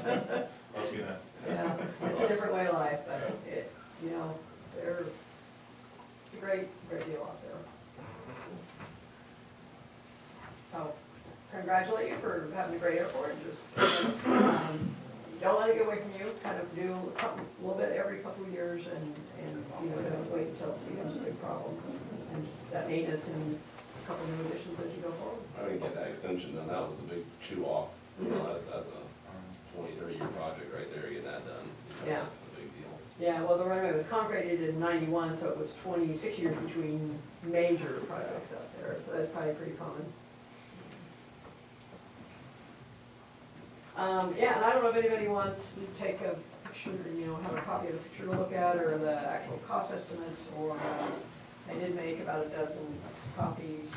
Must be nice. Yeah, it's a different way of life, but it, you know, it's a great deal out there. So, congratulate you for having a great airport, just, don't let it get away from you, kind of do a little bit every couple of years and, you know, don't wait until it becomes a big problem. And that maintenance and a couple of new additions as you go forward. I didn't get that extension done, that was a big chew off, you know, that's a 20, 30-year project right there, getting that done. You know, Yeah. That's a big deal. Yeah, well, the runway was concreted in '91, so it was 26 years between major projects out there, so that's probably pretty common. Yeah, and I don't know if anybody wants to take a picture, you know, have a copy of the picture to look at, or the actual cost estimates, or I did make about a dozen copies.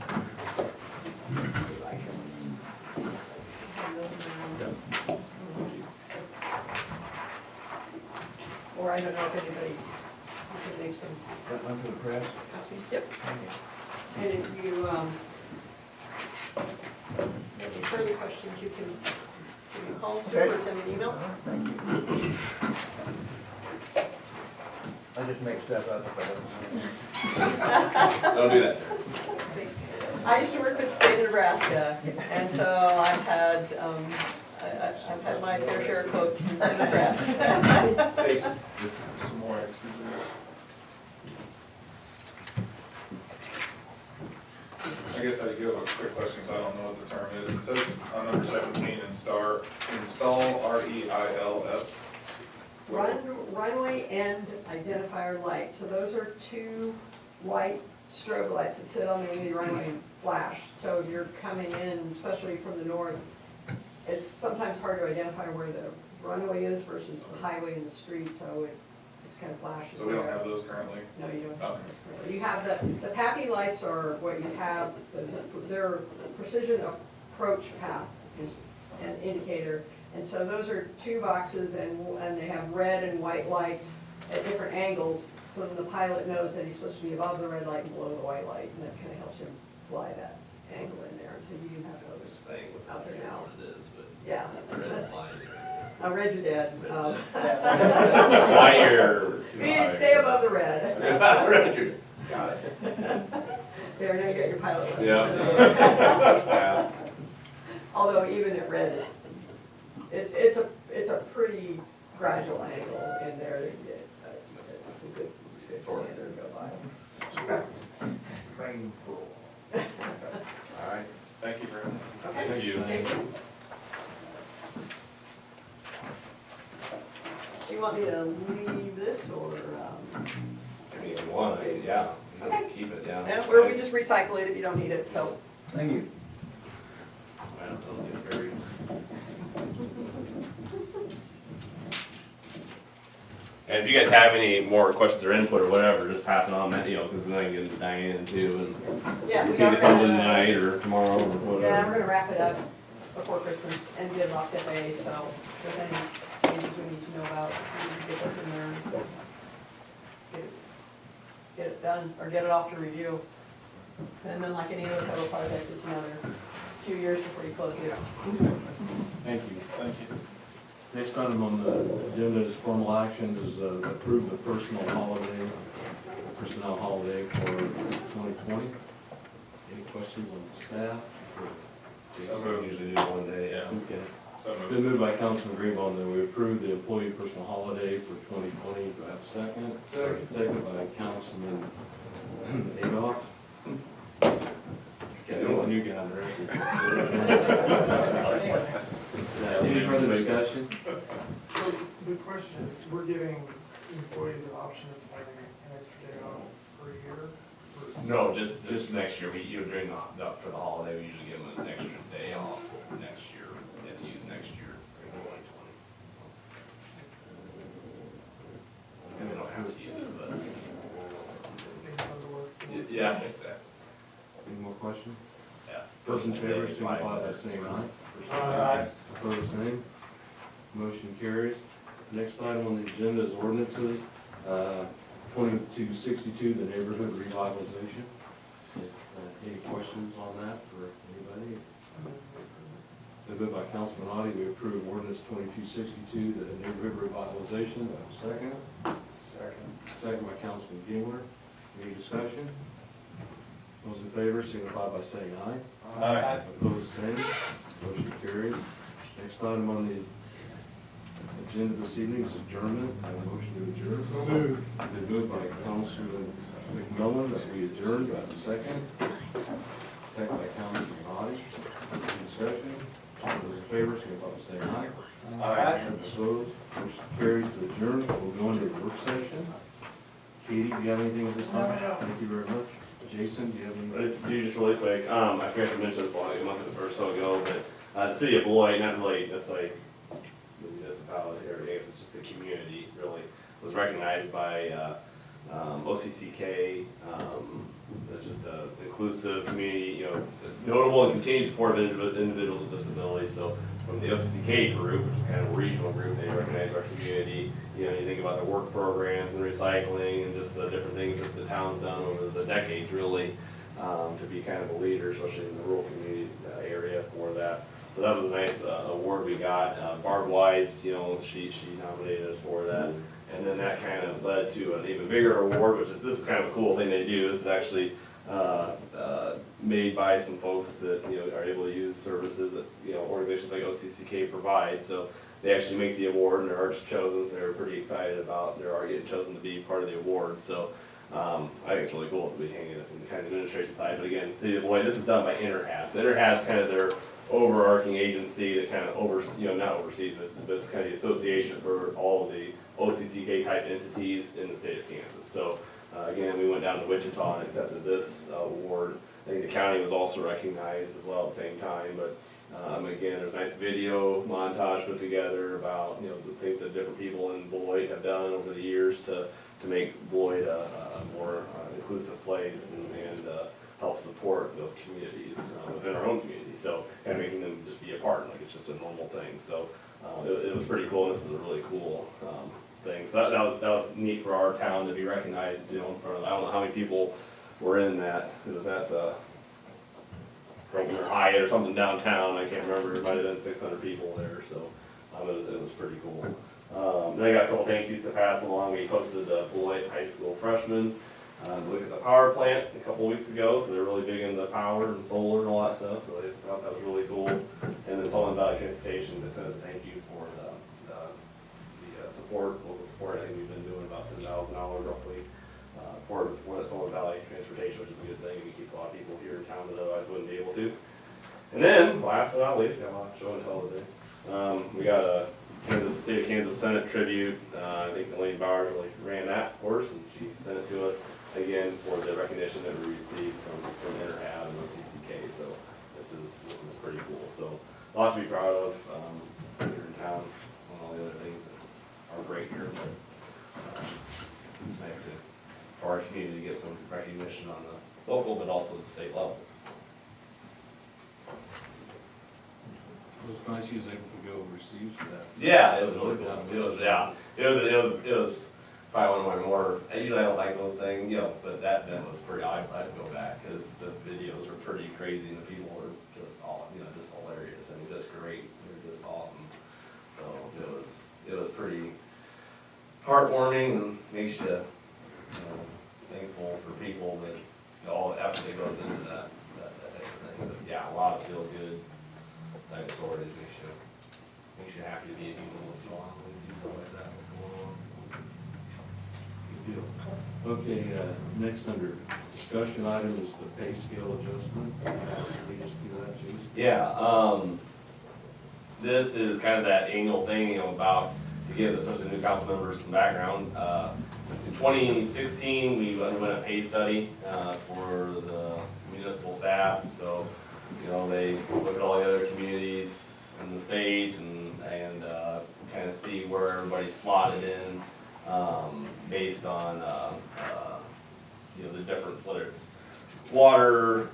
Let's see if I can hand those around. Or I don't know if anybody can make some One for the press. copies. Yep. And if you, any further questions, you can give me a call to or send me an email. Thank you. I just make stuff up if I don't. Don't do that. I used to work with the state of Nebraska, and so I've had my fair share of quotes from the press. Some more extras in there. I guess I do have a quick question, because I don't know what the term is. It says on number 17, install REILS. Runway end identifier light, so those are two white strobe lights that sit on the end of the runway and flash. So if you're coming in, especially from the north, it's sometimes hard to identify where the runway is versus the highway and the street, so it just kind of flashes. So we don't have those currently? No, you don't Oh. have this currently. You have the PAPI lights are what you have, their precision approach path is an indicator. And so those are two boxes, and they have red and white lights at different angles, so then the pilot knows that he's supposed to be above the red light and below the white light, and that kind of helps him fly that angle in there. So you have those Just saying out there now. what it is, but Yeah. the red line. I read your dad. Why you're too high. Stay above the red. Got it. There, now you got your pilot lesson. Yeah. Although even at red, it's a pretty gradual angle in there to get, it's a good standard to go by. Rainfall. All right, thank you very much. Okay. Thank you. Thank you. Do you want me to leave this, or, I mean, if you want, yeah, you can keep it, yeah. yeah, or we just recycle it if you don't need it, so. Thank you. I don't tell you, Gary. And if you guys have any more questions or input or whatever, just pass it on, you know, because then I can get to Diane too, Yeah, and we keep are it something gonna, tonight or tomorrow or yeah, whatever. we're gonna wrap it up before Christmas and get locked at bay, so if there's any changes we need to know about, we can get those in there and get it done, or get it off to review. And then like any other federal project, it's another few years before you close it. Thank you. Thank you. Next item on the agenda is formal actions, is approve the personnel holiday for 2020. Any questions on the staff? So we usually do it one day, yeah. Okay. So Been moved. moved by Councilman Greenbaum that we approve the employee personal holiday for 2020. Do I have a second? Second by Councilman Adolph. Got a new guy on the record. Any further discussion? So the question is, we're giving employees an option of having an extra day off per year? No, just next year, during for the holiday, we usually give them an extra day off next year, if you use next year, in 2020. And they don't have to use it, but, Things come to work. yeah, exactly, Any more questions? yeah. Those in favor signify by saying aye. Aye. Opposed, same. Motion carries. Next item on the agenda is ordinances. 2262, the neighborhood revitalization. Any questions on that for anybody? Moved by Councilman Audi, we approve ordinance 2262, the neighborhood revitalization. Do I have a second? Second by Councilman Gingler. Any discussion? Those in favor signify by saying aye. Aye. Opposed, same. Motion carries. Next item on the agenda this evening is adjournment. I have a motion to adjourn. Been moved by Councilman McMillan that we adjourn. Do I have a second? Second by Councilman Audi. Any discussion? Those in favor signify by saying aye. Aye. Opposed, motion carries to adjourn. We'll go into the work session. Katie, do you have anything at this time? No. Thank you very much. Jason, do you have any? Do just really quick, I forgot to mention this like a month or so ago, but, the city of Beloit, not really necessarily the municipality or anything, it's just the community really, was recognized by, OCCK, it's just a inclusive community, notable and continued support of individuals with disabilities, so from the OCCK group, which is kind of a regional group, they recognize our community, you think about their work programs and recycling and just the different things that the town's done over the decades really, to be kind of a leader, especially in the rural community area for that. So that was a nice award we got. Barb Wise, she nominated us for that. And then that kind of led to an even bigger award, which is, this is kind of a cool thing they do. This is actually made by some folks that, are able to use services that, organizations like OCCK provide. So they actually make the award and they're just chosen, so they're pretty excited about, they're already getting chosen to be part of the award. So I think it's really cool to be hanging it in the kind of administration side. But again, City of Beloit, this is done by InterHab. So InterHab's kind of their overarching agency that kind of not oversees, but it's kind of the association for all of the OCCK type entities in the state of Kansas. So again, we went down to Wichita and accepted this award. I think the county was also recognized as well at the same time, but again, there's a nice video montage put together about, the things that different people in Beloit have done over the years to make Beloit a more inclusive place and help support those communities within our own community. So kind of making them just be a part, like it's just a normal thing. So it was pretty cool. This is a really cool thing. So that was neat for our town to be recognized, in front of, I don't know how many people were in that. It was at Hilton or Hyatt or something downtown. I can't remember. It might have been 600 people there. So it was pretty cool. Then I got a couple thank yous to pass along. We posted the Beloit High School freshmen look at the power plant a couple weeks ago, so they're really big into power and solar and all that stuff, so they thought that was really cool. And then Sullivan Valley Transportation that says thank you for the support, local support. I think we've been doing about $10,000 roughly for that Sullivan Valley Transportation, which is a good thing. It keeps a lot of people here in town that otherwise wouldn't be able to. And then, last but not least, got a lot of show and tell today. We got a State of Kansas Senate tribute. I think Elaine Bowers really ran that, of course, and she sent it to us again for the recognition that we received from InterHab and OCCK. So this is pretty cool. So a lot to be proud of here in town and all the other things that are great here. But it's nice for our community to get some recognition on the local, but also the state level. It was nice he was able to go overseas for that. Yeah, it was really cool. It was probably one of my more, usually I don't like those things, but that event was pretty, I'd go back, because the videos were pretty crazy, and the people were just all, just hilarious, and just great, they were just awesome. So it was pretty heartwarming, and makes you, thankful for people that, all the effort that goes into that type of thing. But yeah, a lot of feel good type of stories makes you happy to be a human once in a while when you see stuff like that going on. Good deal. Okay, next under discussion item is the pay scale adjustment. Lead us through that, Jason. Yeah, this is kind of that annual thing, about to give especially new council members some background. In 2016, we underwent a pay study for the municipal staff. So, they look at all the other communities in the state and kind of see where everybody's slotted in based on the different, whether it's water,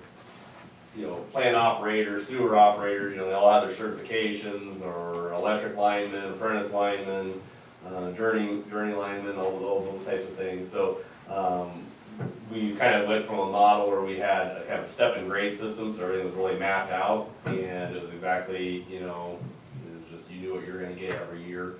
plant operators, sewer operators, they all have their certifications, or electric linemen, apprentice linemen, journey linemen, all those types of things. So we kind of went from a model where we had a kind of step and grade system, so everything was really mapped out, and it was exactly, you know, it was just, you knew what you were gonna get every year.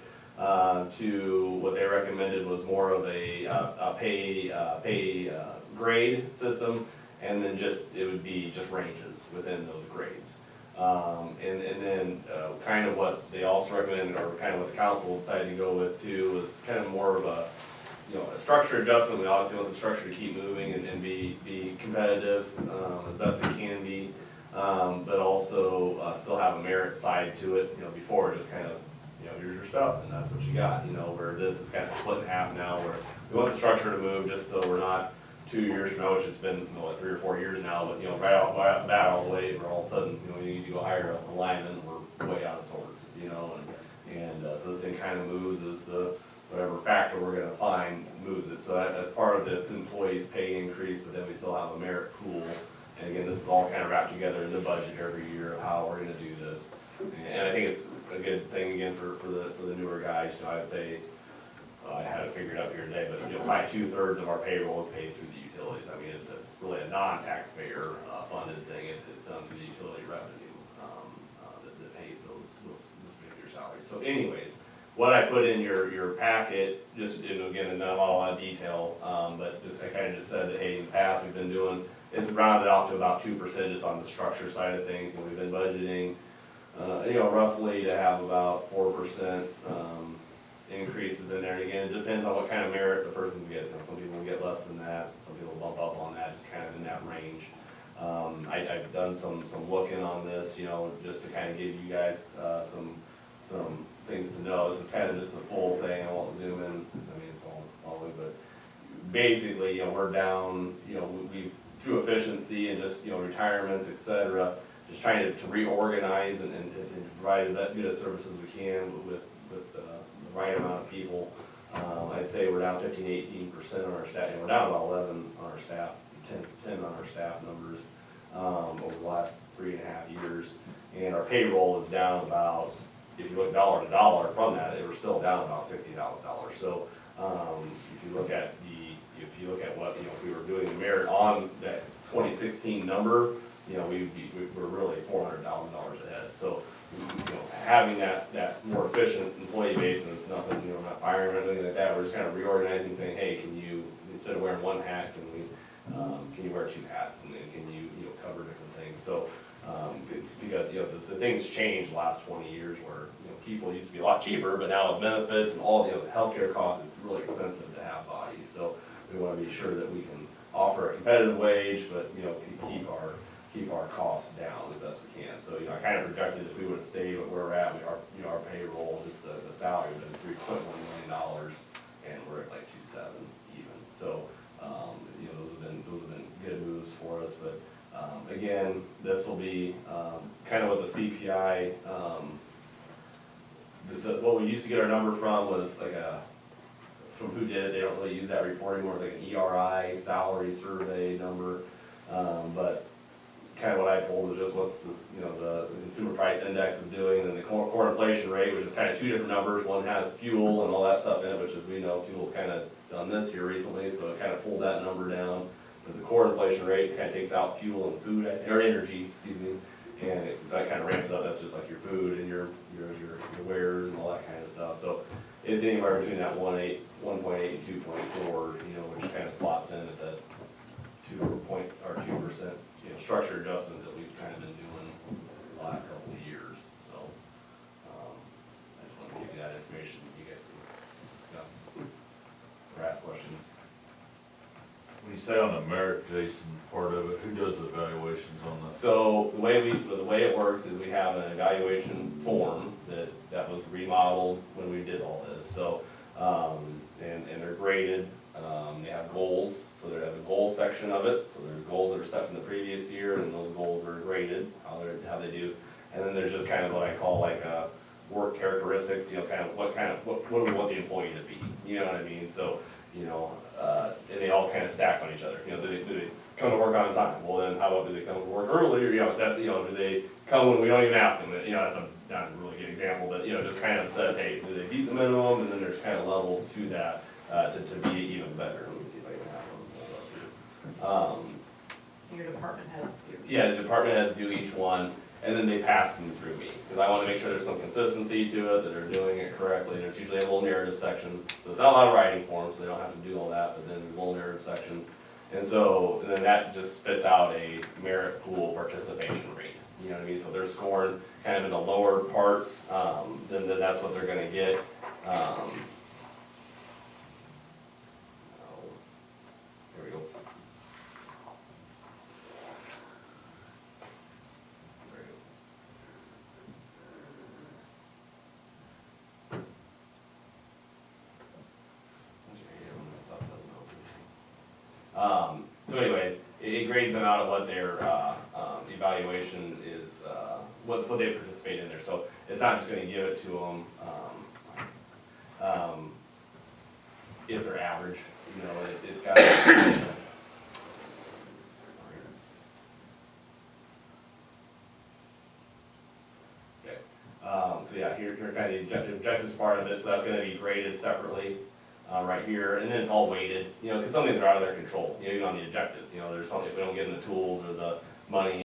To what they recommended was more of a pay grade system, and then just, it would be just ranges within those grades. And then, kind of what they also recommended, or kind of what the council decided to go with too, was kind of more of a, you know, a structure adjustment. We obviously want the structure to keep moving and be competitive, as best it can be. But also, still have a merit side to it, you know, before it just kind of, you know, here's your stuff, and that's what you got, you know, where this is kind of split in half now, where we want the structure to move, just so we're not 2 years from now, which it's been, you know, like 3 or 4 years now, but, you know, right off the bat all the way, where all of a sudden, you know, you need to go hire a lineman, we're way out of sorts, you know, and so this thing kind of moves as the, whatever factor we're gonna find moves it, so that's part of the employee's pay increase, but then we still have a merit pool, and again, this is all kind of wrapped together in the budget every year of how we're gonna do this, and I think it's a good thing, again, for the newer guys, you know, I'd say, I had it figured out here today, but, you know, probably 2/3 of our payroll is paid through the utilities. I mean, it's really a non-taxpayer funded thing. It's done through the utility revenue that pays those particular salaries. So anyways, what I put in your packet, just, you know, again, not a lot of detail, but just, I kind of just said that, hey, in the past, we've been doing, it's rounded off to about 2% just on the structure side of things, and we've been budgeting, you know, roughly to have about 4%, increases in there. Again, it depends on what kind of merit the person's getting. You know, some people will get less than that, some people bump up on that, just kind of in that range. I've done some looking on this, you know, just to kind of give you guys some things to know. This is kind of just the full thing. I won't zoom in. I mean, it's all in, but basically, you know, we're down. You know, we've through efficiency and just, you know, retirements, etc. Just trying to reorganize and provide that good a service as we can with the right amount of people. I'd say we're down 15-18% on our staff, and we're down about 11 on our staff, 10 on our staff numbers over the last 3.5 years. And our payroll is down about, if you look dollar to dollar from that, we're still down about $60,000. So if you look at what, you know, if we were doing the merit on that 2016 number, you know, we're really $400,000 ahead. So, you know, having that more efficient employee base, and it's nothing, you know, not firing or anything like that, we're just kind of reorganizing, saying, hey, can you, instead of wearing one hat, can you wear 2 hats, and then can you know, cover different things? So, because, you know, the things changed the last 20 years, where, you know, people used to be a lot cheaper, but now with benefits and all, you know, the healthcare costs, it's really expensive to have bodies. So we want to be sure that we can offer a competitive wage, but, you know, keep our costs down as best we can. So, you know, I kind of projected if we would have stayed where we're at, our payroll, just the salary would have been $3.1 million, and we're at like 2.7 even. So, you know, those have been good moves for us. But again, this will be kind of what the CPI. What we used to get our number from was like from who did it. They don't really use that reporting more, like an ERI salary survey number, but kind of what I pulled was just what's this, you know, the consumer price index is doing, and then the core inflation rate, which is kind of 2 different numbers. One has fuel and all that stuff in it, which, as we know, fuel's kind of done this here recently, so it kind of pulled that number down. But the core inflation rate kind of takes out fuel and food, or energy, excuse me, and so that kind of ramps up. That's just like your food and your wares and all that kind of stuff. So it's anywhere between that 1.8 and 2.4, you know, which kind of slots in at that 2%, you know, structure adjustment that we've kind of been doing the last couple of years. So I just want to give you that information. You guys can discuss or ask questions. When you say on the merit, Jason, part of it, who does the evaluations on this? So the way it works is we have an evaluation form that was remodeled when we did all this. So and they're graded. They have goals, so they have a goal section of it. So there's goals that are set from the previous year, and those goals are graded, how they do. And then there's just kind of what I call like work characteristics. You know, what do we want the employee to be? You know what I mean? So, you know, and they all kind of stack on each other. You know, do they come to work on time? Well, then how about, do they come to work early? Or, you know, do they come when we don't even ask them? You know, that's not a really good example, but, you know, just kind of says, hey, do they beat the minimum? And then there's kind of levels to that to be even better. Let me see if I can have them pulled up here. Your department heads do. Yeah, the department heads do each one, and then they pass them through me, because I wanna make sure there's some consistency to it, that they're doing it correctly. There's usually a little narrative section, so it's not a lot of writing for them, so they don't have to do all that, but then there's a little narrative section. And so, and then that just spits out a merit pool participation rate, you know what I mean? So they're scoring kind of in the lower parts, then that's what they're gonna get. There we go. There we go. So anyways, it grades them out of what their, evaluation is, what they participate in there, so it's not just gonna give it to them, if they're average, you know, it's got. Okay, so yeah, here kind of the objectives part of it, so that's gonna be graded separately. Right here, and then it's all weighted, you know, because some things are out of their control, you know, even on the objectives, you know, there's something, if we don't get in the tools or the money,